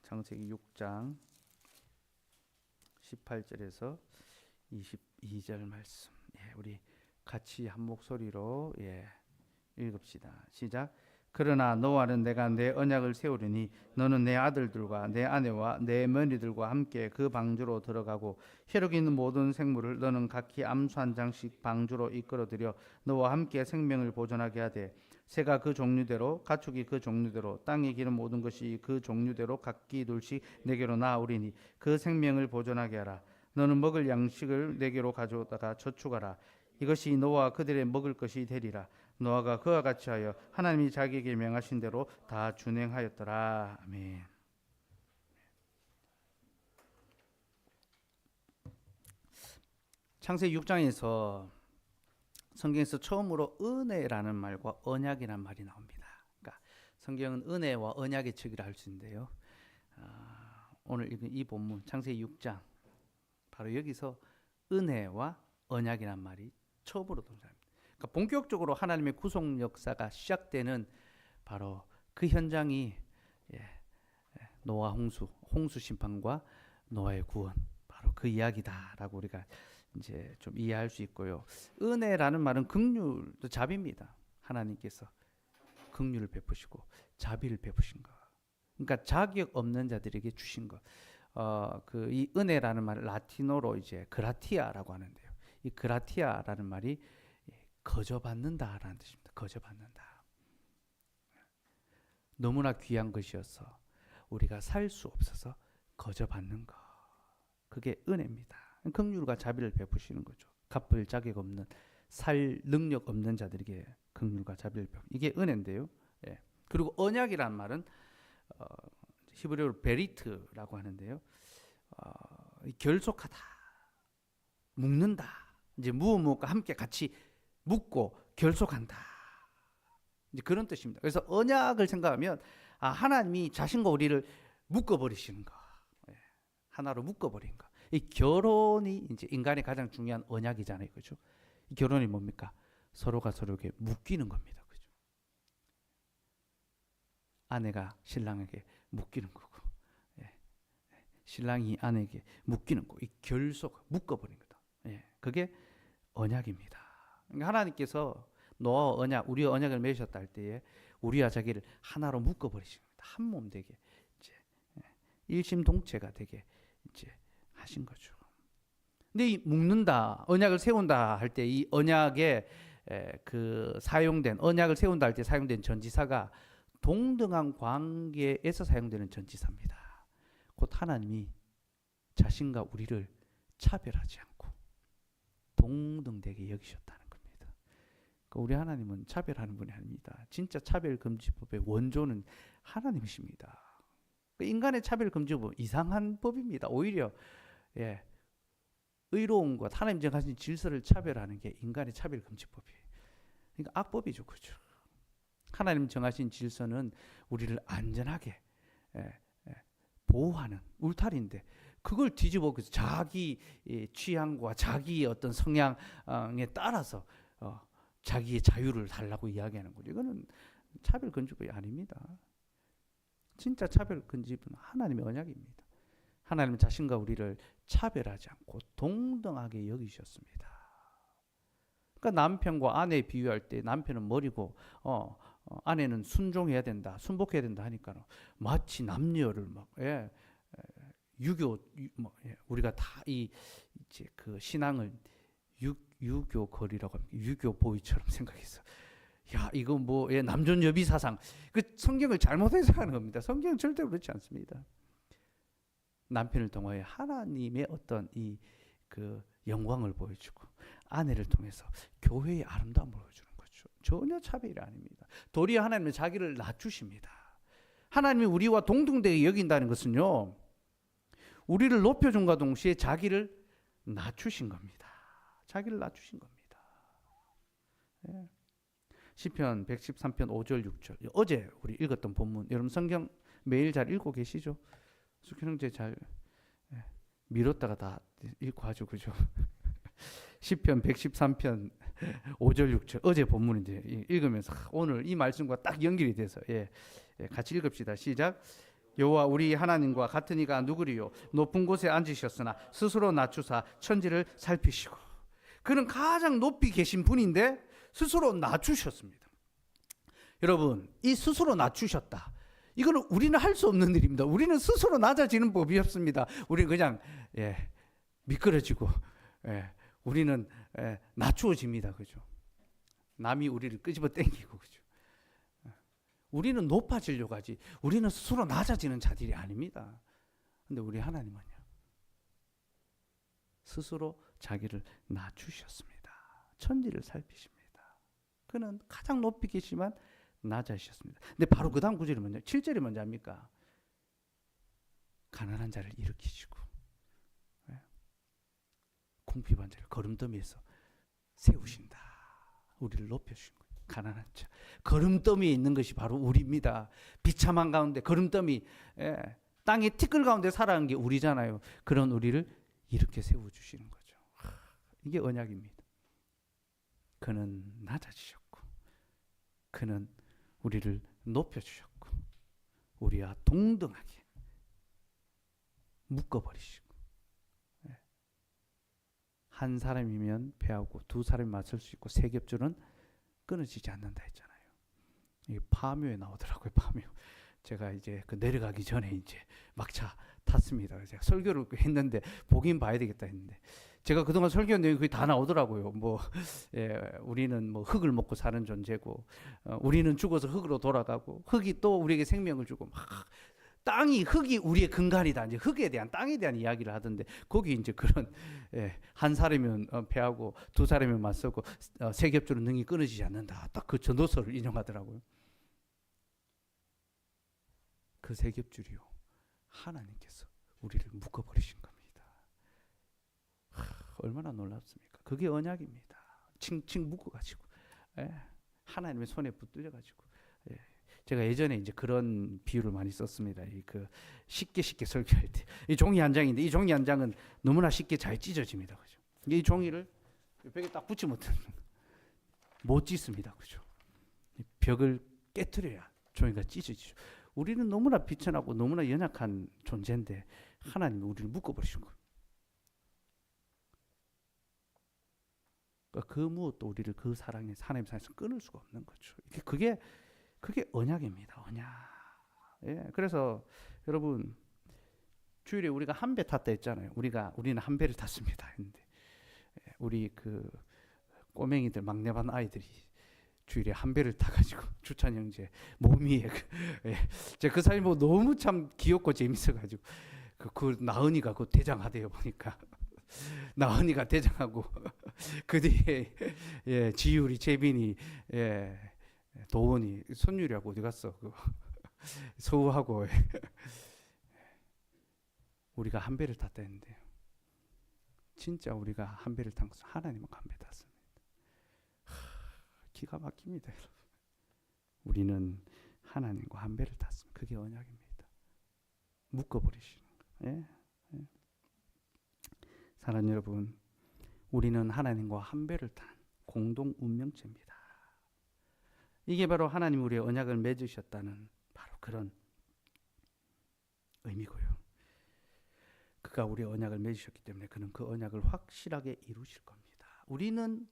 창세기 6장 18절에서 22절 말씀. 우리 같이 한 목소리로 읽읍시다. 시작. 그러나 너와는 내가 내 언약을 세우리니 너는 내 아들들과 내 아내와 내 며느리들과 함께 그 방주로 들어가고 혈육 있는 모든 생물을 너는 각기 암수 한 장씩 방주로 이끌어들여 너와 함께 생명을 보존하게 하되 새가 그 종류대로 가축이 그 종류대로 땅에 기는 모든 것이 그 종류대로 각기 둘씩 내게로 나아오리니 그 생명을 보존하게 하라. 너는 먹을 양식을 내게로 가져다가 저축하라. 이것이 너와 그들의 먹을 것이 되리라. 노아가 그와 같이 하여 하나님이 자기에게 명하신 대로 다 준행하였더라. 아멘. 창세기 6장에서 성경에서 처음으로 은혜라는 말과 언약이라는 말이 나옵니다. 그러니까 성경은 은혜와 언약의 책이라 할 수 있는데요. 오늘 읽은 이 본문 창세기 6장 바로 여기서 은혜와 언약이라는 말이 처음으로 등장합니다. 그러니까 본격적으로 하나님의 구속 역사가 시작되는 바로 그 현장이 노아 홍수 심판과 노아의 구원, 바로 그 이야기다라고 우리가 이제 좀 이해할 수 있고요. 은혜라는 말은 긍휼, 자비입니다. 하나님께서 긍휼을 베푸시고 자비를 베푸신 것. 그러니까 자격 없는 자들에게 주신 것. 그 이 은혜라는 말을 라틴어로 이제 그라티아라고 하는데요. 이 그라티아라는 말이 거저받는다라는 뜻입니다. 거저받는다. 너무나 귀한 것이어서 우리가 살 수 없어서 거저받는 것. 그게 은혜입니다. 긍휼과 자비를 베푸시는 거죠. 갚을 자격 없는, 살 능력 없는 자들에게 긍휼과 자비를 베푸. 이게 은혜인데요. 그리고 언약이란 말은 히브리어로 베리트라고 하는데요. 결속하다, 묶는다. 이제 무엇과 함께 같이 묶고 결속한다. 이제 그런 뜻입니다. 그래서 언약을 생각하면 하나님이 자신과 우리를 묶어버리시는 거, 하나로 묶어버린 거. 이 결혼이 이제 인간의 가장 중요한 언약이잖아요, 그렇죠? 이 결혼이 뭡니까? 서로가 서로에게 묶이는 겁니다, 그렇죠? 아내가 신랑에게 묶이는 거고, 신랑이 아내에게 묶이는 거, 이 결속, 묶어버린 거다. 그게 언약입니다. 그러니까 하나님께서 너와 언약, 우리와 언약을 맺으셨다 할 때에 우리와 자기를 하나로 묶어버리십니다. 한 몸 되게 이제 일심동체가 되게 이제 하신 거죠. 근데 이 묶는다, 언약을 세운다 할 때 이 언약에 그 사용된 언약을 세운다 할 때 사용된 전지사가 동등한 관계에서 사용되는 전지사입니다. 곧 하나님이 자신과 우리를 차별하지 않고 동등되게 여기셨다는 겁니다. 그러니까 우리 하나님은 차별하는 분이 아닙니다. 진짜 차별금지법의 원조는 하나님이십니다. 인간의 차별금지법은 이상한 법입니다. 오히려 의로운 것, 하나님 정하신 질서를 차별하는 게 인간의 차별금지법이에요. 그러니까 악법이죠, 그렇죠? 하나님 정하신 질서는 우리를 안전하게 보호하는 울타리인데 그걸 뒤집어 자기 취향과 자기의 어떤 성향에 따라서 자기의 자유를 달라고 이야기하는 거죠. 이거는 차별금지법이 아닙니다. 진짜 차별금지법은 하나님의 언약입니다. 하나님은 자신과 우리를 차별하지 않고 동등하게 여기셨습니다. 그러니까 남편과 아내 비유할 때 남편은 머리고 아내는 순종해야 된다, 순복해야 된다 하니까 마치 남녀를 막 유교 우리가 다 이제 그 신앙을 유교 거리라고 합니다. 유교 보이처럼 생각해서 이거 뭐 남존 여비 사상, 그 성경을 잘못 해석하는 겁니다. 성경은 절대로 그렇지 않습니다. 남편을 통하여 하나님의 어떤 그 영광을 보여주고 아내를 통해서 교회의 아름다움을 보여주는 거죠. 전혀 차별이 아닙니다. 도리어 하나님은 자기를 낮추십니다. 하나님이 우리와 동등되게 여긴다는 것은요, 우리를 높여준과 동시에 자기를 낮추신 겁니다. 자기를 낮추신 겁니다. 시편 113편 5절 6절 어제 우리 읽었던 본문, 여러분 성경 매일 잘 읽고 계시죠? 숙현 형제 잘 미뤘다가 다 읽고 하죠, 그죠? 시편 113편 5절 6절 어제 본문인데 읽으면서 오늘 이 말씀과 딱 연결이 돼서 같이 읽읍시다. 시작. 여호와 우리 하나님과 같은 이가 누구리요? 높은 곳에 앉으셨으나 스스로 낮추사 천지를 살피시고. 그는 가장 높이 계신 분인데 스스로 낮추셨습니다. 여러분, 이 스스로 낮추셨다, 이거는 우리는 할 수 없는 일입니다. 우리는 스스로 낮아지는 법이 없습니다. 우리는 그냥 미끄러지고 우리는 낮추어집니다. 그죠? 남이 우리를 끄집어 당기고. 그죠? 우리는 높아지려고 하지 우리는 스스로 낮아지는 자들이 아닙니다. 근데 우리 하나님은요, 스스로 자기를 낮추셨습니다. 천지를 살피십니다. 그는 가장 높이 계시지만 낮아지셨습니다. 근데 바로 그 다음 구절이 먼저, 7절이 뭔지 압니까? 가난한 자를 일으키시고 궁핍한 자를 거름더미에서 세우신다. 우리를 높여주신 거예요. 가난한 자, 거름더미에 있는 것이 바로 우리입니다. 비참한 가운데 거름더미, 땅의 티끌 가운데 살아간 게 우리잖아요. 그런 우리를 이렇게 세워주시는 거죠. 이게 언약입니다. 그는 낮아지셨고 그는 우리를 높여주셨고 우리와 동등하게 묶어버리시고, 한 사람이면 배하고 두 사람이 맞설 수 있고 세 겹줄은 끊어지지 않는다 했잖아요. 이 파묘에 나오더라고요. 파묘. 제가 이제 그 내려가기 전에 이제 막차 탔습니다. 제가 설교를 했는데 보긴 봐야 되겠다 했는데, 제가 그동안 설교 내용이 거의 다 나오더라고요. 우리는 뭐 흙을 먹고 사는 존재고, 우리는 죽어서 흙으로 돌아가고, 흙이 또 우리에게 생명을 주고, 흙이 우리의 근간이다. 이제 흙에 대한, 땅에 대한 이야기를 하던데, 거기 이제 그런, 한 사람이면 배하고 두 사람이면 맞서고 세 겹줄은 능히 끊어지지 않는다. 딱 그 전도서를 인용하더라고요. 그 세 겹줄이요, 하나님께서 우리를 묶어버리신 겁니다. 얼마나 놀랍습니까? 그게 언약입니다. 칭칭 묶어가지고, 하나님의 손에 붙들려가지고. 제가 예전에 이제 그런 비유를 많이 썼습니다. 쉽게 설교할 때, 이 종이 한 장인데, 이 종이 한 장은 너무나 쉽게 잘 찢어집니다. 그죠? 이 종이를 벽에 딱 붙지 못 찢습니다. 그죠? 벽을 깨트려야 종이가 찢어지죠. 우리는 너무나 비천하고 너무나 연약한 존재인데 하나님이 우리를 묶어버리신 거예요. 그 무엇도 우리를 그 사랑의 하나님 사랑에서 끊을 수가 없는 거죠. 그게 언약입니다. 언약. 그래서 여러분, 주일에 우리가 한 배 탔다 했잖아요. 우리는 한 배를 탔습니다. 근데 우리 그 꼬맹이들, 막내반 아이들이 주일에 한 배를 타가지고 주찬 형제 몸 위에 제가 그 사진 보고 너무 참 귀엽고 재밌어가지고 그 나은이가 그 대장하대요. 보니까 나은이가 대장하고 그 뒤에 지율이, 재빈이, 도원이, 손율이하고 어디 갔어? 서우하고 우리가 한 배를 탔다 했는데, 진짜 우리가 한 배를 탄 것은 하나님은 한 배 탔습니다. 기가 막힙니다, 여러분. 우리는 하나님과 한 배를 탔습니다. 그게 언약입니다. 묶어버리시는 거예요. 사랑하는 여러분, 우리는 하나님과 한 배를 탄 공동 운명체입니다. 이게 바로 하나님 우리의 언약을 맺으셨다는 바로 그런 의미고요. 그가 우리의 언약을 맺으셨기 때문에 그는 그 언약을 확실하게 이루실 겁니다. 우리는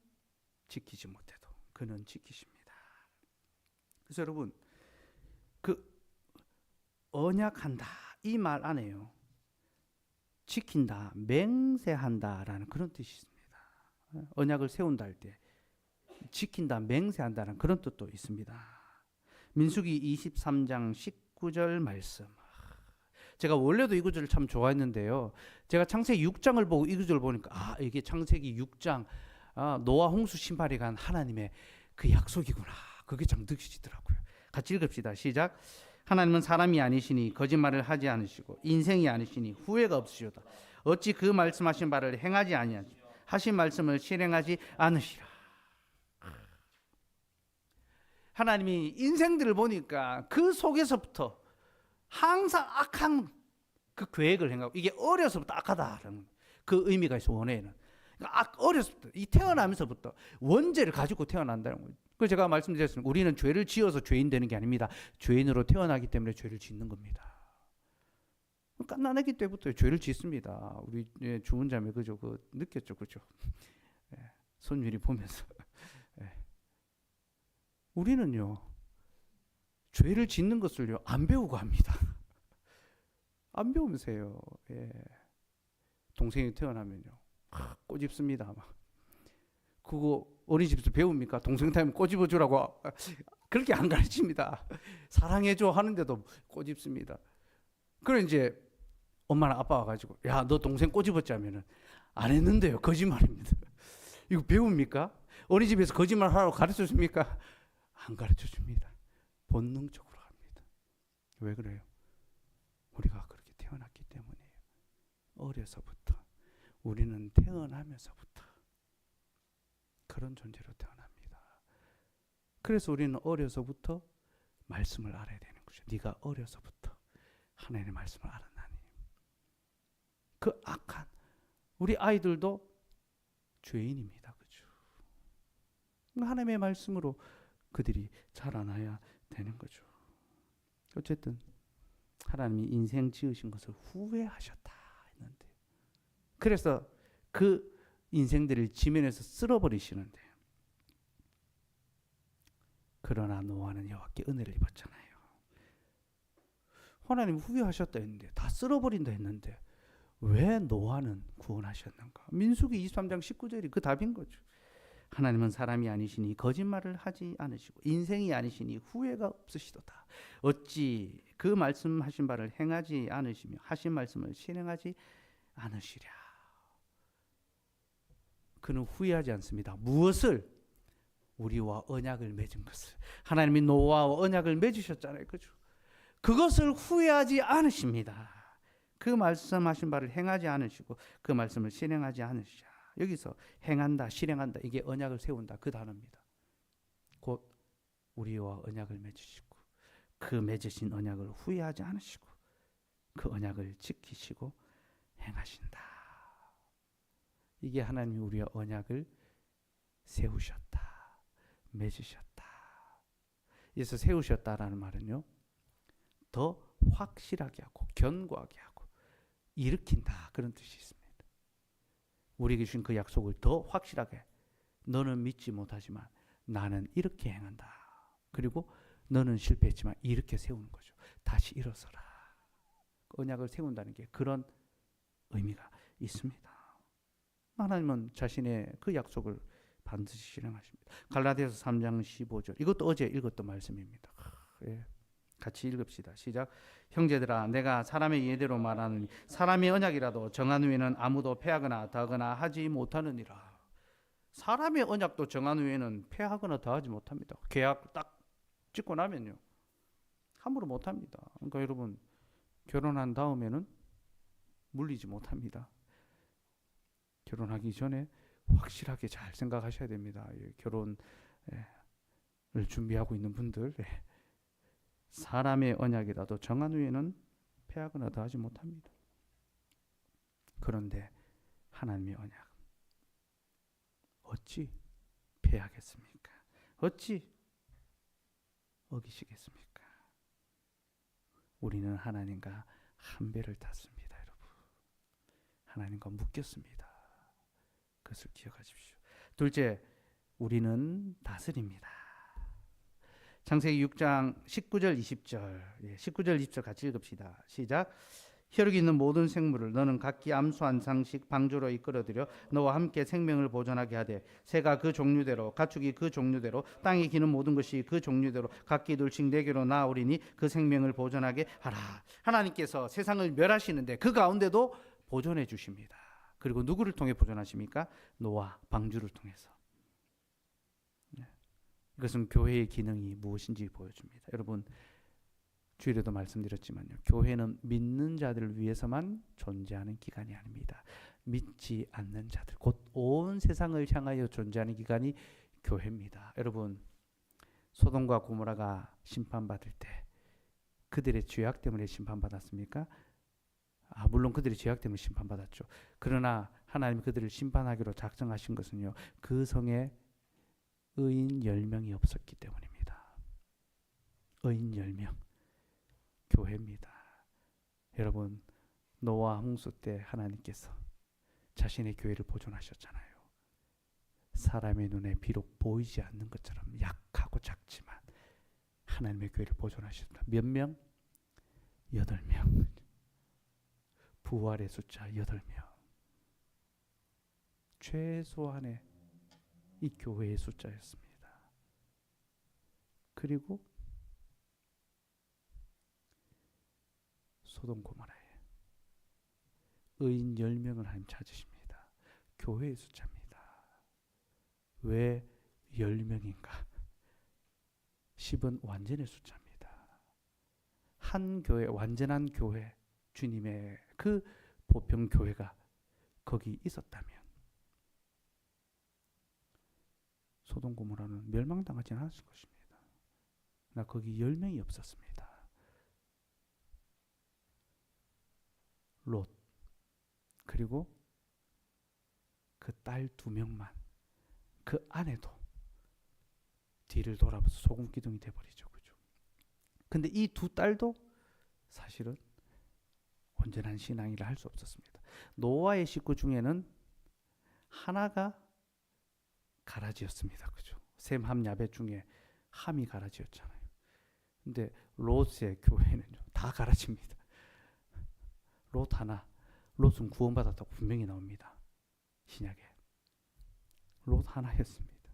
지키지 못해도 그는 지키십니다. 그래서 여러분, 그 언약한다 이 말 안에요, 지킨다, 맹세한다라는 그런 뜻이 있습니다. 언약을 세운다 할 때 지킨다, 맹세한다는 그런 뜻도 있습니다. 민수기 23장 19절 말씀, 제가 원래도 이 구절을 참 좋아했는데요, 제가 창세기 6장을 보고 이 구절을 보니까 이게 창세기 6장 노아 홍수 심판이 간 하나님의 그 약속이구나, 그게 참 느껴지더라고요. 같이 읽읍시다. 시작. 하나님은 사람이 아니시니 거짓말을 하지 않으시고 인생이 아니시니 후회가 없으시다. 어찌 그 말씀하신 바를 행하지 아니하시, 하신 말씀을 실행하지 않으시라. 하나님이 인생들을 보니까 그 속에서부터 항상 악한 그 계획을 행하고, 이게 어려서부터 악하다라는 그 의미가 있어. 원에는 그러니까 어려서부터, 이 태어나면서부터 원죄를 가지고 태어난다는 거예요. 그래서 제가 말씀드렸습니다. 우리는 죄를 지어서 죄인 되는 게 아닙니다. 죄인으로 태어나기 때문에 죄를 짓는 겁니다. 갓난아기 때부터 죄를 짓습니다. 우리 주은 자매 그죠? 느꼈죠, 그죠? 예, 손율이 보면서 예. 우리는요 죄를 짓는 것을요 안 배우고 합니다. 안 배우면서 해요. 예. 동생이 태어나면요 꼬집습니다. 막. 그거 어린이집에서 배웁니까? 동생 타면 꼬집어주라고 그렇게 안 가르칩니다. 사랑해줘 하는데도 꼬집습니다. 그래 이제 엄마나 아빠가 가지고 야 너 동생 꼬집었자면은 안 했는데요. 거짓말입니다. 이거 배웁니까? 어린이집에서 거짓말 하라고 가르쳐 줍니까? 안 가르쳐 줍니다. 본능적으로 합니다. 왜 그래요? 우리가 그렇게 태어났기 때문이에요. 어려서부터 우리는 태어나면서부터 그런 존재로 태어납니다. 그래서 우리는 어려서부터 말씀을 알아야 되는 거죠. 네가 어려서부터 하나님의 말씀을 알았나니. 그 악한 우리 아이들도 죄인입니다. 그죠? 하나님의 말씀으로 그들이 자라나야 되는 거죠. 어쨌든 하나님이 인생 지으신 것을 후회하셨다 했는데 그래서 그 인생들을 지면에서 쓸어버리시는데 그러나 노아는 여호와께 은혜를 입었잖아요. 하나님 후회하셨다 했는데 다 쓸어버린다 했는데 왜 노아는 구원하셨는가? 민수기 23장 19절이 그 답인 거죠. 하나님은 사람이 아니시니 거짓말을 하지 않으시고 인생이 아니시니 후회가 없으시도다. 어찌 그 말씀하신 바를 행하지 않으시며 하신 말씀을 실행하지 않으시랴. 그는 후회하지 않습니다. 무엇을? 우리와 언약을 맺은 것을. 하나님이 노아와 언약을 맺으셨잖아요. 그죠? 그것을 후회하지 않으십니다. 그 말씀하신 바를 행하지 않으시고 그 말씀을 실행하지 않으시랴. 여기서 행한다, 실행한다 이게 언약을 세운다 그 단어입니다. 곧 우리와 언약을 맺으시고 그 맺으신 언약을 후회하지 않으시고 그 언약을 지키시고 행하신다. 이게 하나님이 우리와 언약을 세우셨다, 맺으셨다. 그래서 세우셨다라는 말은요 더 확실하게 하고 견고하게 하고 일으킨다 그런 뜻이 있습니다. 우리에게 주신 그 약속을 더 확실하게 너는 믿지 못하지만 나는 이렇게 행한다. 그리고 너는 실패했지만 이렇게 세우는 거죠. 다시 일어서라. 언약을 세운다는 게 그런 의미가 있습니다. 하나님은 자신의 그 약속을 반드시 실행하십니다. 갈라디아서 3장 15절 이것도 어제 읽었던 말씀입니다. 예. 같이 읽읍시다. 시작. 형제들아 내가 사람의 예대로 말하느니 사람의 언약이라도 정한 후에는 아무도 패하거나 더하거나 하지 못하느니라. 사람의 언약도 정한 후에는 패하거나 더하지 못합니다. 계약 딱 찍고 나면요 함부로 못합니다. 그러니까 여러분 결혼한 다음에는 물리지 못합니다. 결혼하기 전에 확실하게 잘 생각하셔야 됩니다. 결혼을 준비하고 있는 분들 사람의 언약이라도 정한 후에는 패하거나 더하지 못합니다. 그런데 하나님의 언약 어찌 패하겠습니까? 어찌 어기시겠습니까? 우리는 하나님과 한 배를 탔습니다. 여러분 하나님과 묶였습니다. 그것을 기억하십시오. 둘째, 우리는 다스립니다. 창세기 6장 19절 20절 19절 20절 같이 읽읍시다. 시작. 혈육이 있는 모든 생물을 너는 각기 암수한 상식 방주로 이끌어들여 너와 함께 생명을 보존하게 하되 새가 그 종류대로 가축이 그 종류대로 땅에 기는 모든 것이 그 종류대로 각기 둘씩 내게로 나오리니 그 생명을 보존하게 하라. 하나님께서 세상을 멸하시는데 그 가운데도 보존해 주십니다. 그리고 누구를 통해 보존하십니까? 노아 방주를 통해서. 이것은 교회의 기능이 무엇인지 보여줍니다. 여러분 주일에도 말씀드렸지만요. 교회는 믿는 자들을 위해서만 존재하는 기관이 아닙니다. 믿지 않는 자들, 곧 온 세상을 향하여 존재하는 기관이 교회입니다. 여러분 소돔과 고모라가 심판받을 때 그들의 죄악 때문에 심판받았습니까? 물론 그들이 죄악 때문에 심판받았죠. 그러나 하나님이 그들을 심판하기로 작정하신 것은요. 그 성에 의인 10명이 없었기 때문입니다. 의인 10명. 교회입니다. 여러분 노아 홍수 때 하나님께서 자신의 교회를 보존하셨잖아요. 사람의 눈에 비록 보이지 않는 것처럼 약하고 작지만 하나님의 교회를 보존하셨다. 몇 명? 8명. 부활의 숫자 8명. 최소한의 이 교회의 숫자였습니다. 그리고 소돔 고모라에 의인 10명을 하나님 찾으십니다. 교회의 숫자입니다. 왜 10명인가? 10은 완전의 숫자입니다. 한 교회, 완전한 교회, 주님의 그 보편 교회가 거기 있었다면 소돔 고모라는 멸망당하지 않았을 것입니다. 나 거기 10명이 없었습니다. 롯 그리고 그 딸 2명만, 그 아내도 뒤를 돌아봐서 소금 기둥이 돼버리죠. 그죠? 근데 이 2딸도 사실은 온전한 신앙이라 할 수 없었습니다. 노아의 식구 중에는 하나가 가라지였습니다. 그죠? 셈, 함, 야벳 중에 함이 가라지였잖아요. 근데 롯의 교회는요, 다 가라지입니다. 롯 하나, 롯은 구원받았다고 분명히 나옵니다. 신약에. 롯 하나였습니다.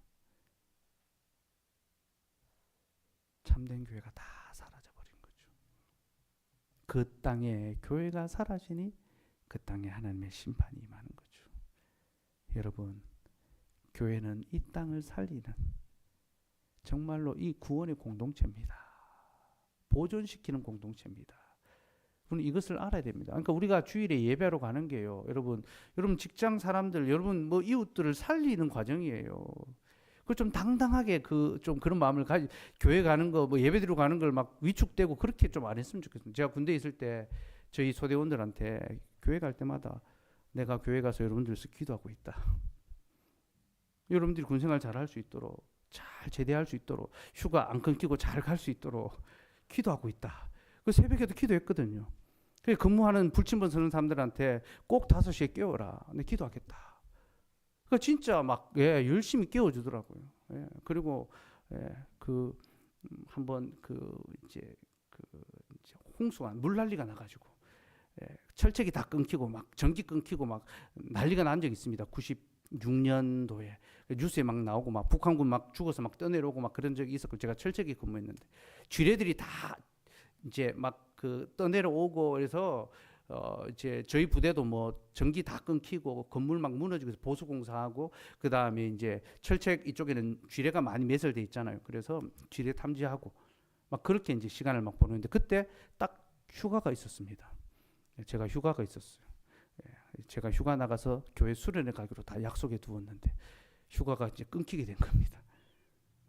참된 교회가 다 사라져버린 거죠. 그 땅에 교회가 사라지니 그 땅에 하나님의 심판이 임하는 거죠. 여러분, 교회는 이 땅을 살리는 정말로 이 구원의 공동체입니다. 보존시키는 공동체입니다. 우리는 이것을 알아야 됩니다. 그러니까 우리가 주일에 예배하러 가는 게요. 여러분 직장 사람들, 여러분 뭐 이웃들을 살리는 과정이에요. 그 좀 당당하게 좀 그런 마음을 교회 가는 거, 뭐 예배드리러 가는 걸 막 위축되고 그렇게 좀 안 했으면 좋겠습니다. 제가 군대에 있을 때 저희 소대원들한테 교회 갈 때마다 내가 교회 가서 여러분들께서 기도하고 있다. 여러분들이 군생활 잘 할 수 있도록, 잘 제대할 수 있도록, 휴가 안 끊기고 잘 갈 수 있도록 기도하고 있다. 그 새벽에도 기도했거든요. 근무하는 불침번 서는 사람들한테 꼭 5시에 깨워라. 내 기도하겠다. 그 진짜 막 열심히 깨워주더라고요. 그리고 한번 이제 홍수가 물난리가 나가지고 철책이 다 끊기고 막 전기 끊기고 막 난리가 난 적이 있습니다. 96년도에 뉴스에 막 나오고 막 북한군 막 죽어서 막 떠내려오고 막 그런 적이 있었고, 제가 철책에 근무했는데 쥐레들이 다 이제 막 떠내려오고 그래서 이제 저희 부대도 뭐 전기 다 끊기고 건물 막 무너지고 보수 공사하고, 그 다음에 이제 철책 이쪽에는 쥐레가 많이 매설돼 있잖아요. 그래서 쥐레 탐지하고 막 그렇게 이제 시간을 막 보내는데, 그때 딱 휴가가 있었습니다. 제가 휴가가 있었어요. 제가 휴가 나가서 교회 수련회 가기로 다 약속해 두었는데 휴가가 이제 끊기게 된 겁니다.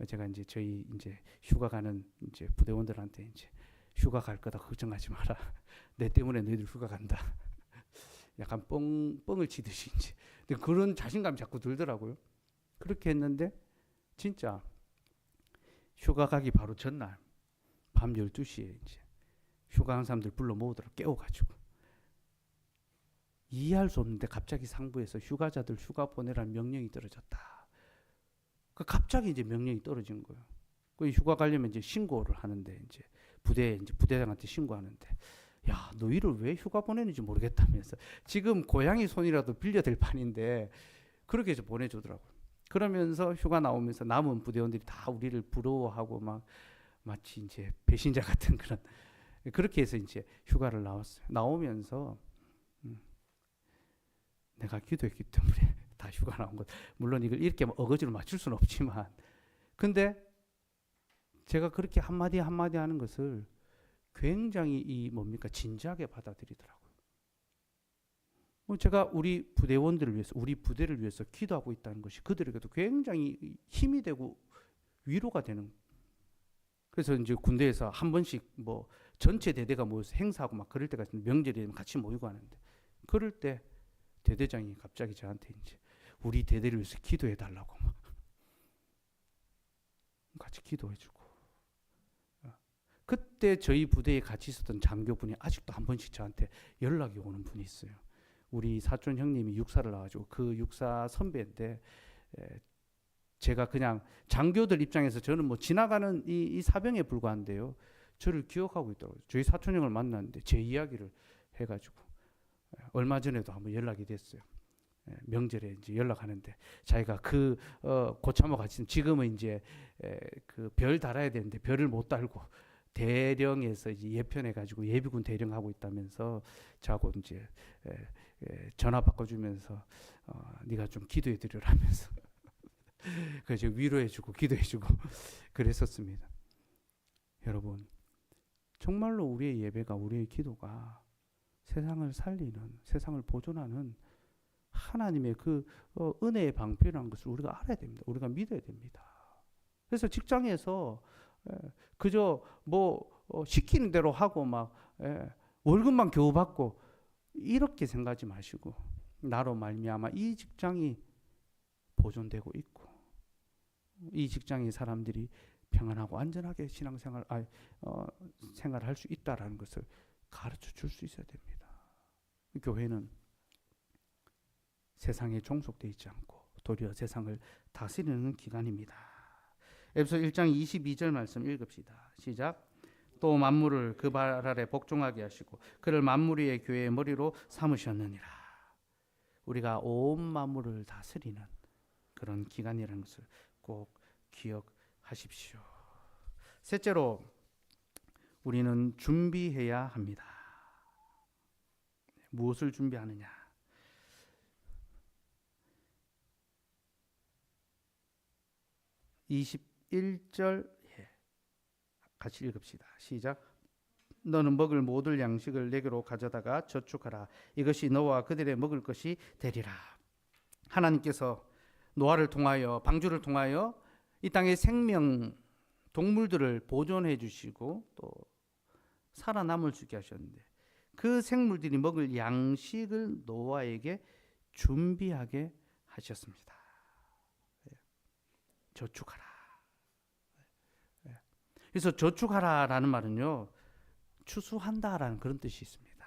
제가 이제 저희 이제 휴가 가는 이제 부대원들한테 이제 휴가 갈 거다 걱정하지 마라. 내 때문에 너희들 휴가 간다. 약간 뻥을 치듯이 이제. 근데 그런 자신감이 자꾸 들더라고요. 그렇게 했는데 진짜 휴가 가기 바로 전날 밤 12시에 이제 휴가 한 사람들 불러 모으더라 깨워가지고, 이해할 수 없는데 갑자기 상부에서 휴가자들 휴가 보내라는 명령이 떨어졌다. 갑자기 이제 명령이 떨어진 거예요. 그 휴가 가려면 이제 신고를 하는데 이제 부대장한테 신고하는데, 야, 너희를 왜 휴가 보내는지 모르겠다면서 지금 고양이 손이라도 빌려댈 판인데 그렇게 해서 보내주더라고요. 그러면서 휴가 나오면서 남은 부대원들이 다 우리를 부러워하고 막 마치 이제 배신자 같은 그렇게 해서 이제 휴가를 나왔어요. 나오면서 내가 기도했기 때문에 다 휴가 나온 것. 물론 이걸 이렇게 어거지로 맞출 수는 없지만, 근데 제가 그렇게 한마디 한마디 하는 것을 굉장히 진지하게 받아들이더라고요. 제가 우리 부대원들을 위해서, 우리 부대를 위해서 기도하고 있다는 것이 그들에게도 굉장히 힘이 되고 위로가 되는. 그래서 이제 군대에서 한 번씩 뭐 전체 대대가 모여서 행사하고 막 그럴 때가 있는데, 명절이 되면 같이 모이고 하는데, 그럴 때 대대장이 갑자기 저한테 이제 우리 대대를 위해서 기도해 달라고 막 같이 기도해주고, 그때 저희 부대에 같이 있었던 장교분이 아직도 한 번씩 저한테 연락이 오는 분이 있어요. 우리 사촌 형님이 육사를 나와가지고 그 육사 선배인데, 제가 그냥 장교들 입장에서 저는 뭐 지나가는 이 사병에 불과한데요. 저를 기억하고 있더라고요. 저희 사촌 형을 만났는데 제 이야기를 해가지고 얼마 전에도 한번 연락이 됐어요. 명절에 이제 연락하는데 자기가 그 고참과 같이 지금은 이제 그 별 달아야 되는데 별을 못 달고 대령에서 이제 예편해 가지고 예비군 대령 하고 있다면서 자고 이제 전화 바꿔주면서 네가 좀 기도해 드리라면서 그래서 위로해주고 기도해주고 그랬었습니다. 여러분, 정말로 우리의 예배가, 우리의 기도가 세상을 살리는, 세상을 보존하는 하나님의 그 은혜의 방편이라는 것을 우리가 알아야 됩니다. 우리가 믿어야 됩니다. 그래서 직장에서 그저 뭐 시키는 대로 하고 막 월급만 겨우 받고 이렇게 생각하지 마시고, 나로 말미암아 이 직장이 보존되고 있고 이 직장의 사람들이 평안하고 안전하게 신앙생활 생활할 수 있다라는 것을 가르쳐 줄 수 있어야 됩니다. 교회는 세상에 종속되어 있지 않고 도리어 세상을 다스리는 기관입니다. 에베소 1장 22절 말씀 읽읍시다. 시작. 또 만물을 그 발 아래 복종하게 하시고 그를 만물 위의 교회의 머리로 삼으셨느니라. 우리가 온 만물을 다스리는 그런 기관이라는 것을 꼭 기억하십시오. 셋째로, 우리는 준비해야 합니다. 무엇을 준비하느냐? 21절 같이 읽읍시다. 시작. 너는 먹을 모든 양식을 내게로 가져다가 저축하라. 이것이 너와 그들의 먹을 것이 되리라. 하나님께서 노아를 통하여, 방주를 통하여 이 땅의 생명 동물들을 보존해 주시고 또 살아남을 수 있게 하셨는데, 그 생물들이 먹을 양식을 노아에게 준비하게 하셨습니다. 저축하라. 그래서 저축하라라는 말은요, 추수한다라는 그런 뜻이 있습니다.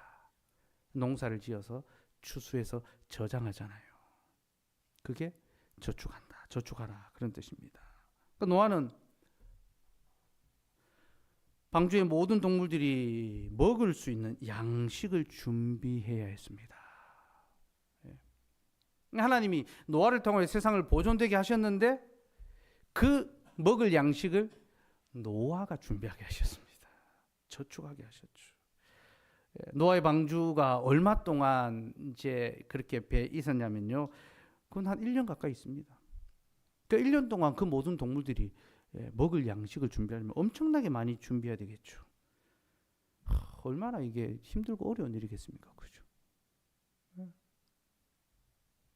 농사를 지어서 추수해서 저장하잖아요. 그게 저축한다, 저축하라 그런 뜻입니다. 그러니까 노아는 방주의 모든 동물들이 먹을 수 있는 양식을 준비해야 했습니다. 하나님이 노아를 통해 세상을 보존되게 하셨는데 그 먹을 양식을 노아가 준비하게 하셨습니다. 저축하게 하셨죠. 노아의 방주가 얼마 동안 이제 그렇게 배에 있었냐면요, 그건 한 1년 가까이 있습니다. 그 1년 동안 그 모든 동물들이 먹을 양식을 준비하려면 엄청나게 많이 준비해야 되겠죠. 얼마나 이게 힘들고 어려운 일이겠습니까? 그죠?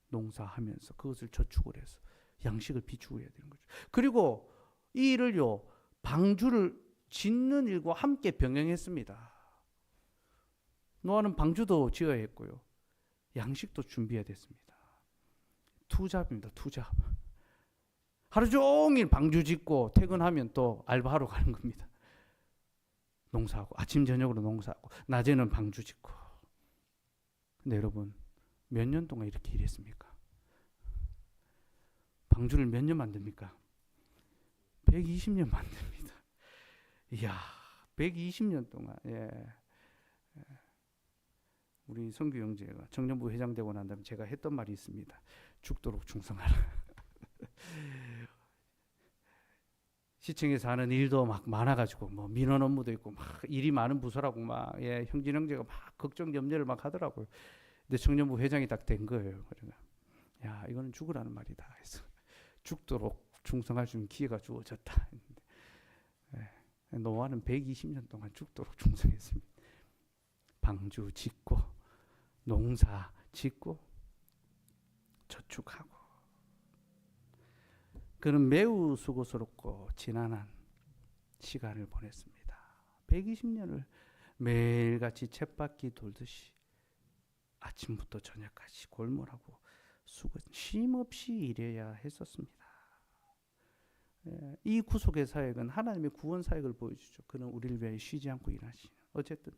농사하면서 그것을 저축을 해서 양식을 비축을 해야 되는 거죠. 그리고 이 일을요, 방주를 짓는 일과 함께 병행했습니다. 노아는 방주도 지어야 했고요, 양식도 준비해야 됐습니다. 투잡입니다. 투잡. 하루 종일 방주 짓고 퇴근하면 또 알바하러 가는 겁니다. 농사하고, 아침 저녁으로 농사하고, 낮에는 방주 짓고. 근데 여러분, 몇 년 동안 이렇게 일했습니까? 방주를 몇 년 만듭니까? 120년 만듭니다. 이야, 120년 동안. 우리 성규 형제가 청년부 회장 되고 난 다음에 제가 했던 말이 있습니다. 죽도록 충성하라. 시청에서 하는 일도 막 많아가지고 뭐 민원 업무도 있고 막 일이 많은 부서라고 막 형진 형제가 막 걱정 염려를 막 하더라고요. 근데 청년부 회장이 딱 된 거예요. 그러니까 야, 이거는 죽으라는 말이다 해서 죽도록 충성할 수 있는 기회가 주어졌다. 노아는 120년 동안 죽도록 충성했습니다. 방주 짓고 농사 짓고 저축하고. 그는 매우 수고스럽고 지난한 시간을 보냈습니다. 120년을 매일같이 쳇바퀴 돌듯이 아침부터 저녁까지 골몰하고 쉼없이 일해야 했었습니다. 이 구속의 사역은 하나님의 구원 사역을 보여주죠. 그는 우리를 위하여 쉬지 않고 일하시는. 어쨌든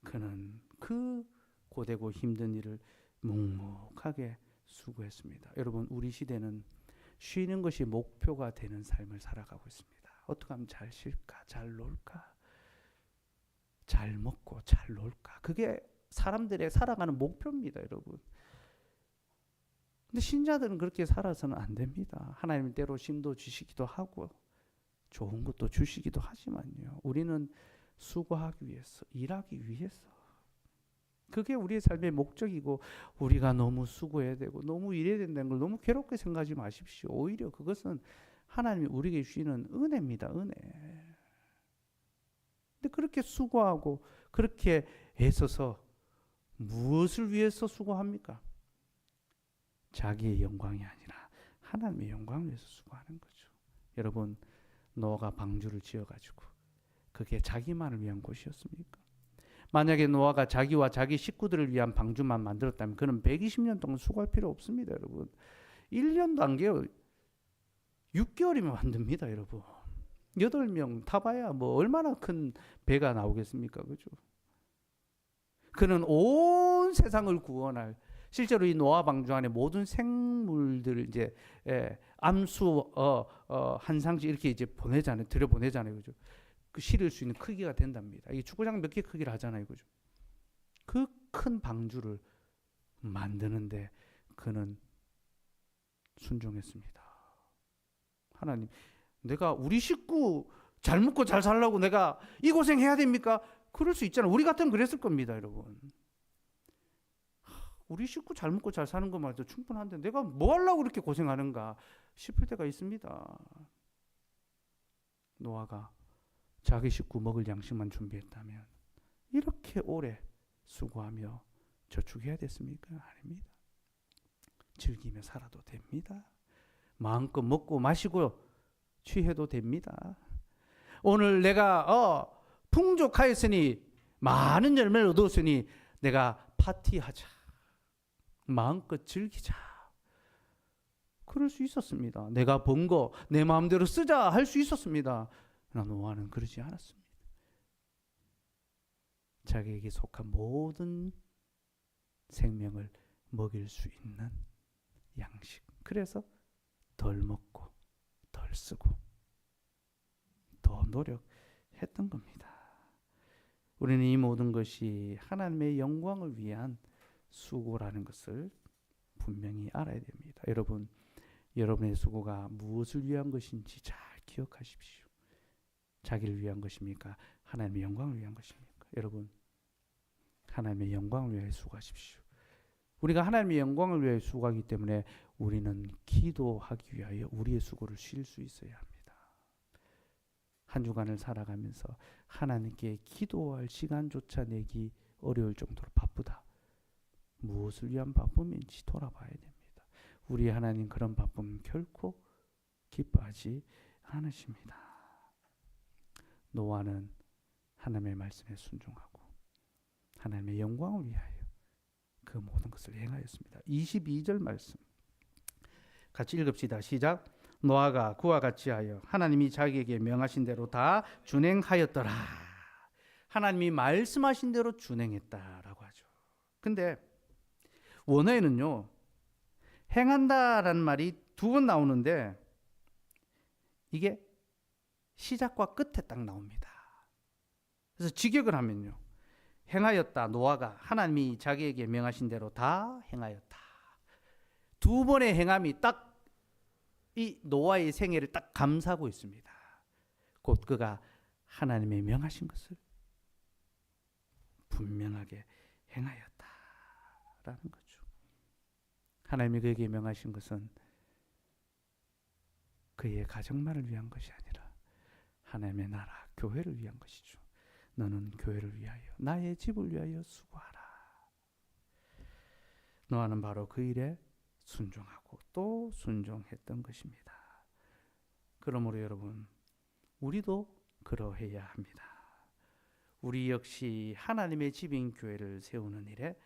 그는 그 고되고 힘든 일을 묵묵하게 수고했습니다. 여러분, 우리 시대는 쉬는 것이 목표가 되는 삶을 살아가고 있습니다. 어떻게 하면 잘 쉴까, 잘 놀까, 잘 먹고 잘 놀까. 그게 사람들의 살아가는 목표입니다, 여러분. 근데 신자들은 그렇게 살아서는 안 됩니다. 하나님 때로 쉼도 주시기도 하고 좋은 것도 주시기도 하지만요. 우리는 수고하기 위해서, 일하기 위해서. 그게 우리의 삶의 목적이고 우리가 너무 수고해야 되고 너무 일해야 된다는 걸 너무 괴롭게 생각하지 마십시오. 오히려 그것은 하나님이 우리에게 주시는 은혜입니다. 은혜. 근데 그렇게 수고하고 그렇게 애써서 무엇을 위해서 수고합니까? 자기의 영광이 아니라 하나님의 영광을 위해서 수고하는 거죠. 여러분, 노아가 방주를 지어가지고 그게 자기만을 위한 곳이었습니까? 만약에 노아가 자기와 자기 식구들을 위한 방주만 만들었다면 그는 120년 동안 수고할 필요 없습니다, 여러분. 1년도 안 돼요. 6개월이면 만듭니다, 여러분. 8명 타봐야 뭐 얼마나 큰 배가 나오겠습니까? 그죠? 그는 온 세상을 구원할, 실제로 이 노아 방주 안에 모든 생물들 이제 암수 한 상씩 이렇게 이제 보내잖아요. 들여 보내잖아요. 그죠? 그 실을 수 있는 크기가 된답니다. 이게 축구장 몇 개 크기를 하잖아요. 그죠? 그 큰 방주를 만드는데 그는 순종했습니다. 하나님, 내가 우리 식구 잘 먹고 잘 살라고 내가 이 고생 해야 됩니까? 그럴 수 있잖아요. 우리 같으면 그랬을 겁니다, 여러분. 우리 식구 잘 먹고 잘 사는 것만 해도 충분한데 내가 뭐 하려고 그렇게 고생하는가 싶을 때가 있습니다. 노아가 자기 식구 먹을 양식만 준비했다면 이렇게 오래 수고하며 저축해야 됐습니까? 아닙니다. 즐기며 살아도 됩니다. 마음껏 먹고 마시고 취해도 됩니다. 오늘 내가 풍족하였으니 많은 열매를 얻었으니 내가 파티하자. 마음껏 즐기자. 그럴 수 있었습니다. 내가 번 거 내 마음대로 쓰자 할 수 있었습니다. 그러나 노아는 그러지 않았습니다. 자기에게 속한 모든 생명을 먹일 수 있는 양식. 그래서 덜 먹고 덜 쓰고 더 노력했던 겁니다. 우리는 이 모든 것이 하나님의 영광을 위한 수고라는 것을 분명히 알아야 됩니다. 여러분, 여러분의 수고가 무엇을 위한 것인지 잘 기억하십시오. 자기를 위한 것입니까? 하나님의 영광을 위한 것입니까? 여러분, 하나님의 영광을 위해 수고하십시오. 우리가 하나님의 영광을 위해 수고하기 때문에 우리는 기도하기 위하여 우리의 수고를 쉴 수 있어야 합니다. 한 주간을 살아가면서 하나님께 기도할 시간조차 내기 어려울 정도로 바쁘다. 무엇을 위한 바쁨인지 돌아봐야 됩니다. 우리 하나님 그런 바쁨 결코 기뻐하지 않으십니다. 노아는 하나님의 말씀에 순종하고 하나님의 영광을 위하여 그 모든 것을 행하였습니다. 22절 말씀 같이 읽읍시다. 시작. 노아가 그와 같이 하여 하나님이 자기에게 명하신 대로 다 준행하였더라. 하나님이 말씀하신 대로 준행했다라고 하죠. 근데 원어에는요, 행한다라는 말이 2번 나오는데 이게 시작과 끝에 딱 나옵니다. 그래서 직역을 하면요, 행하였다. 노아가 하나님이 자기에게 명하신 대로 다 행하였다. 2번의 행함이 딱 이 노아의 생애를 딱 감싸고 있습니다. 곧 그가 하나님의 명하신 것을 분명하게 행하였다라는 거죠. 하나님이 그에게 명하신 것은 그의 가정만을 위한 것이 아니라 하나님의 나라, 교회를 위한 것이죠. 너는 교회를 위하여, 나의 집을 위하여 수고하라. 노아는 바로 그 일에 순종하고 또 순종했던 것입니다. 그러므로 여러분, 우리도 그러해야 합니다. 우리 역시 하나님의 집인 교회를 세우는 일에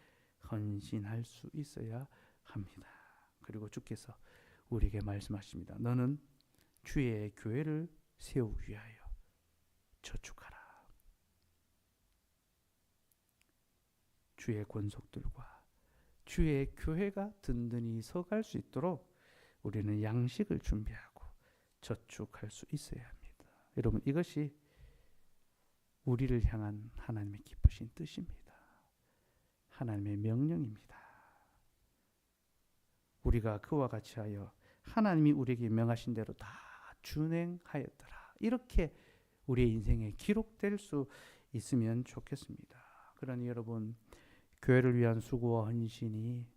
헌신할 수 있어야 합니다. 그리고 주께서 우리에게 말씀하십니다. 너는 주의 교회를 세우기 위하여 저축하라. 주의 권속들과 주의 교회가 든든히 서갈 수 있도록 우리는 양식을 준비하고 저축할 수 있어야 합니다. 여러분, 이것이 우리를 향한 하나님의 기쁘신 뜻입니다. 하나님의 명령입니다. 우리가 그와 같이 하여 하나님이 우리에게 명하신 대로 다 준행하였더라. 이렇게 우리의 인생에 기록될 수 있으면 좋겠습니다. 그러니 여러분, 교회를 위한 수고와 헌신이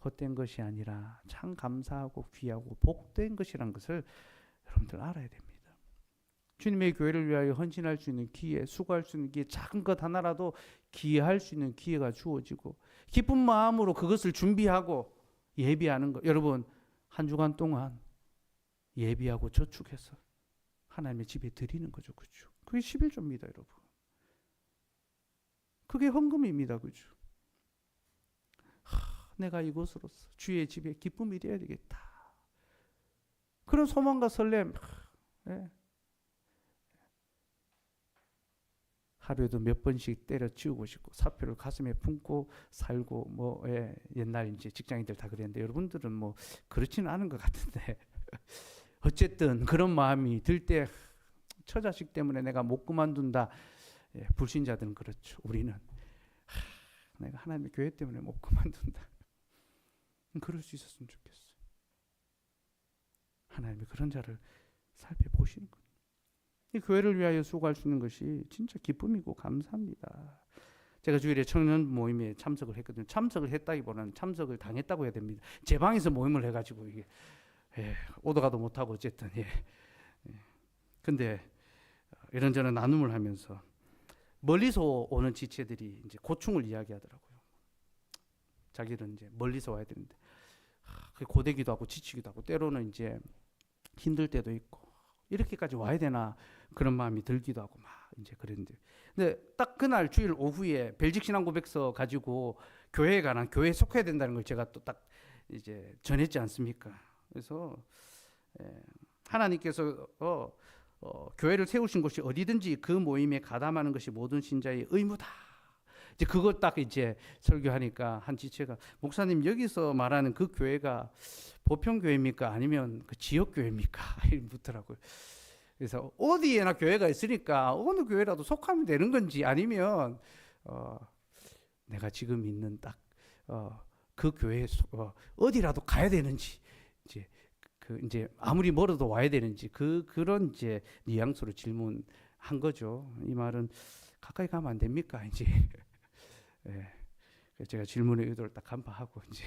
헛된 것이 아니라 참 감사하고 귀하고 복된 것이라는 것을 여러분들 알아야 됩니다. 주님의 교회를 위하여 헌신할 수 있는 기회, 수고할 수 있는 기회, 작은 것 하나라도 기여할 수 있는 기회가 주어지고 기쁜 마음으로 그것을 준비하고 예비하는 것. 여러분, 한 주간 동안 예비하고 저축해서 하나님의 집에 드리는 거죠. 그죠? 그게 11조입니다, 여러분. 그게 헌금입니다. 그죠? 내가 이곳으로서 주의 집에 기쁨이 되어야 되겠다. 그런 소망과 설렘. 네. 하루에도 몇 번씩 때려치우고 싶고 사표를 가슴에 품고 살고 옛날 이제 직장인들 다 그랬는데 여러분들은 뭐 그렇지는 않은 것 같은데 어쨌든 그런 마음이 들 때 처자식 때문에 내가 못 그만둔다. 불신자들은 그렇죠. 우리는 내가 하나님의 교회 때문에 못 그만둔다. 그럴 수 있었으면 좋겠어요. 하나님이 그런 자를 살펴보시는 거예요. 이 교회를 위하여 수고할 수 있는 것이 진짜 기쁨이고 감사합니다. 제가 주일에 청년 모임에 참석을 했거든요. 참석을 했다기보다는 참석을 당했다고 해야 됩니다. 제 방에서 모임을 해가지고 이게 오도 가도 못하고 어쨌든 근데 이런저런 나눔을 하면서 멀리서 오는 지체들이 이제 고충을 이야기하더라고요. 자기는 이제 멀리서 와야 되는데 고되기도 하고 지치기도 하고 때로는 이제 힘들 때도 있고 이렇게까지 와야 되나 그런 마음이 들기도 하고 막 이제 그랬는데 근데 딱 그날 주일 오후에 벨직 신앙 고백서 가지고 교회에 관한 교회에 속해야 된다는 걸 제가 또 딱 이제 전했지 않습니까? 그래서 하나님께서 교회를 세우신 곳이 어디든지 그 모임에 가담하는 것이 모든 신자의 의무다. 이제 그걸 딱 이제 설교하니까 한 지체가 목사님 여기서 말하는 그 교회가 보편교회입니까? 아니면 그 지역교회입니까? 묻더라고요. 그래서 어디에나 교회가 있으니까 어느 교회라도 속하면 되는 건지 아니면 내가 지금 있는 딱 그 교회에 어디라도 가야 되는지 이제 아무리 멀어도 와야 되는지 그런 이제 뉘앙스로 질문한 거죠. 이 말은 가까이 가면 안 됩니까? 이제 제가 질문의 의도를 딱 간파하고 이제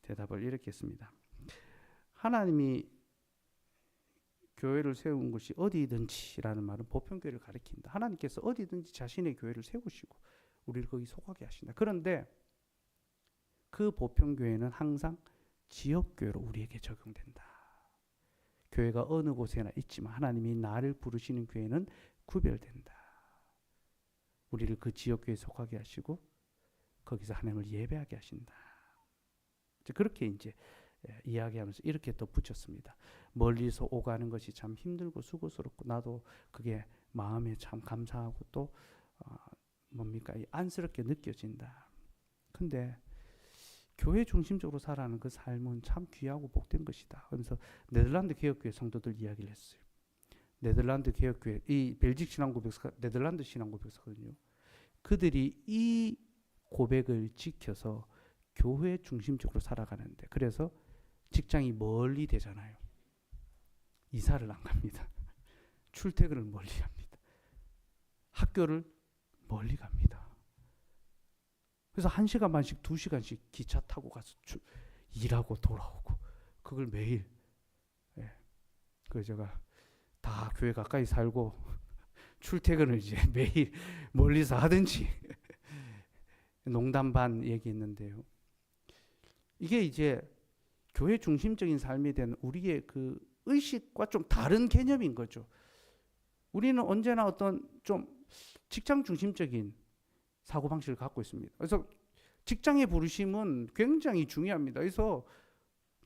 대답을 이렇게 했습니다. 하나님이 교회를 세운 것이 어디든지라는 말은 보편교회를 가리킨다. 하나님께서 어디든지 자신의 교회를 세우시고 우리를 거기 속하게 하신다. 그런데 그 보편교회는 항상 지역교회로 우리에게 적용된다. 교회가 어느 곳에나 있지만 하나님이 나를 부르시는 교회는 구별된다. 우리를 그 지역교회에 속하게 하시고 거기서 하나님을 예배하게 하신다. 그렇게 이제 이야기하면서 이렇게 또 붙였습니다. 멀리서 오가는 것이 참 힘들고 수고스럽고 나도 그게 마음에 참 감사하고 또 뭡니까 안쓰럽게 느껴진다. 근데 교회 중심적으로 살아가는 그 삶은 참 귀하고 복된 것이다. 그러면서 네덜란드 개혁교회 성도들 이야기를 했어요. 네덜란드 개혁교회, 이 벨직 신앙고백서가 네덜란드 신앙고백서거든요. 그들이 이 고백을 지켜서 교회 중심적으로 살아가는데 그래서 직장이 멀리 되잖아요. 이사를 안 갑니다. 출퇴근을 멀리 갑니다. 학교를 멀리 갑니다. 그래서 1시간 반씩 2시간씩 기차 타고 가서 일하고 돌아오고 그걸 매일 그래서 제가 다 교회 가까이 살고 출퇴근을 이제 매일 멀리서 하든지 농담 반 얘기했는데요. 이게 이제 교회 중심적인 삶에 대한 우리의 그 의식과 좀 다른 개념인 거죠. 우리는 언제나 어떤 좀 직장 중심적인 사고방식을 갖고 있습니다. 그래서 직장의 부르심은 굉장히 중요합니다. 그래서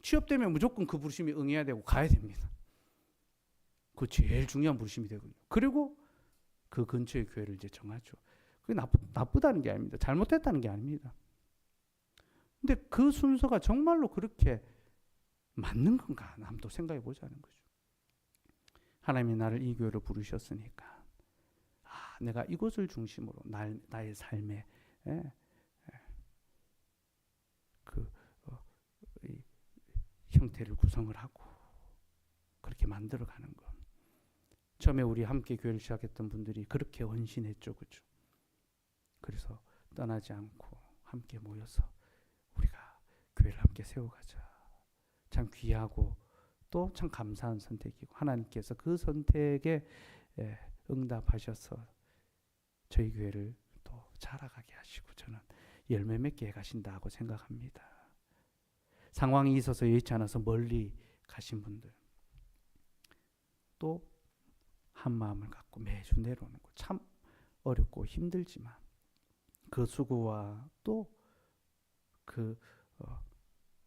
취업되면 무조건 그 부르심에 응해야 되고 가야 됩니다. 그 제일 중요한 부르심이 되거든요. 그리고 그 근처의 교회를 이제 정하죠. 그게 나쁘다는 게 아닙니다. 잘못했다는 게 아닙니다. 근데 그 순서가 정말로 그렇게 맞는 건가? 한번 또 생각해 보자는 거죠. 하나님이 나를 이 교회로 부르셨으니까 내가 이곳을 중심으로 나의 삶의 그 이 형태를 구성을 하고 그렇게 만들어가는 것. 처음에 우리 함께 교회를 시작했던 분들이 그렇게 헌신했죠, 그죠? 그래서 떠나지 않고 함께 모여서 우리가 교회를 함께 세워가자. 참 귀하고 또 참 감사한 선택이고 하나님께서 그 선택에 응답하셔서 저희 교회를 또 자라가게 하시고 저는 열매 맺게 가신다고 생각합니다. 상황이 있어서 여의치 않아서 멀리 가신 분들 또 한 마음을 갖고 매주 내려오는 거 참 어렵고 힘들지만 그 수고와 또 그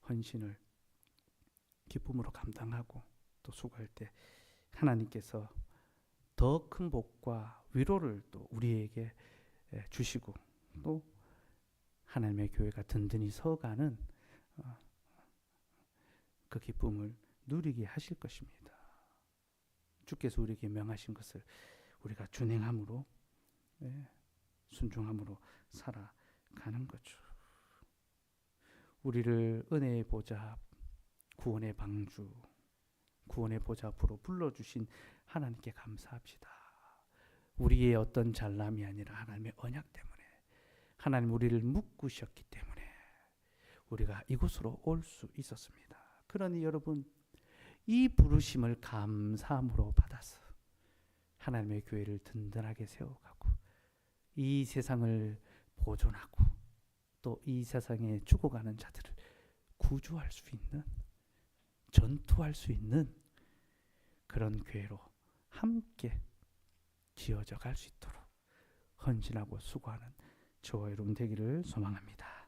헌신을 기쁨으로 감당하고 또 수고할 때 하나님께서 더 큰 복과 위로를 또 우리에게 주시고 또 하나님의 교회가 든든히 서가는 그 기쁨을 누리게 하실 것입니다. 주께서 우리에게 명하신 것을 우리가 준행함으로 순종함으로 살아가는 거죠. 우리를 은혜의 보좌, 구원의 방주, 구원의 보좌 앞으로 불러주신 하나님께 감사합시다. 우리의 어떤 잘남이 아니라 하나님의 언약 때문에 하나님 우리를 묶으셨기 때문에 우리가 이곳으로 올 수 있었습니다. 그러니 여러분 이 부르심을 감사함으로 받아서 하나님의 교회를 든든하게 세워가고 이 세상을 보존하고 또 이 세상에 죽어가는 자들을 구주할 수 있는 전투할 수 있는 그런 교회로 함께 지어져 갈 수 있도록 헌신하고 수고하는 저와 여러분 되기를 소망합니다.